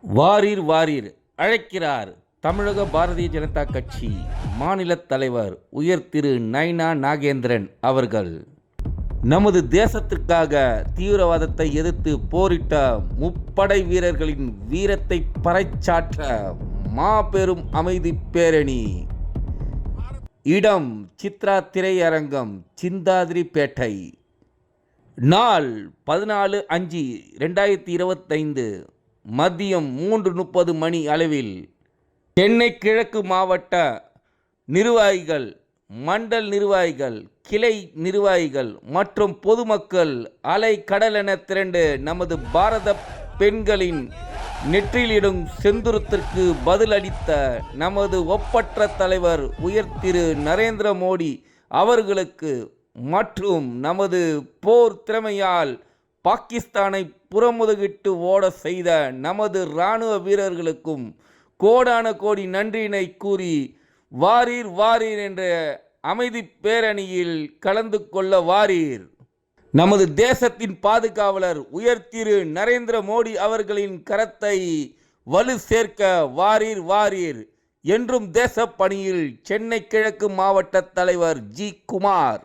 வாரீர் வாரீர் அழைக்கிறார் தமிழக பாரதிய ஜனதா கட்சி மாநில தலைவர் உயர் திரு நைனா நாகேந்திரன் அவர்கள். நமது தேசத்திற்காக தீவிரவாதத்தை எதிர்த்து போரிட்ட முப்படை வீரர்களின் வீரத்தை பறைச்சாற்ற மாபெரும் அமைதி பேரணி. இடம் சித்ரா திரையரங்கம், சிந்தாதிரிப்பேட்டை. நாள் 14/5/2025 மதியம் 3:30 மணி அளவில் சென்னை கிழக்கு மாவட்ட நிர்வாகிகள், மண்டல் நிர்வாகிகள், கிளை நிர்வாகிகள் மற்றும் பொதுமக்கள் அலை கடலென திரண்டு நமது பாரத பெண்களின் நெற்றிலிடும் செந்துரத்திற்கு பதிலளித்த நமது ஒப்பற்ற தலைவர் உயர் திரு நரேந்திர மோடி அவர்களுக்கு மற்றும் நமது போர் திறமையால் பாகிஸ்தானை புறமுதுகிட்டு ஓட செய்த நமது இராணுவ வீரர்களுக்கும் கோடான கோடி நன்றியினை கூறி வாரீர் வாரீர் என்ற அமைதி பேரணியில் கலந்து கொள்ள வாரீர். நமது தேசத்தின் பாதுகாவலர் உயர் திரு நரேந்திர மோடி அவர்களின் கரத்தை வலு சேர்க்க வாரீர் வாரீர். என்றும் தேச பணியில் சென்னை கிழக்கு மாவட்ட தலைவர் ஜி. குமார்.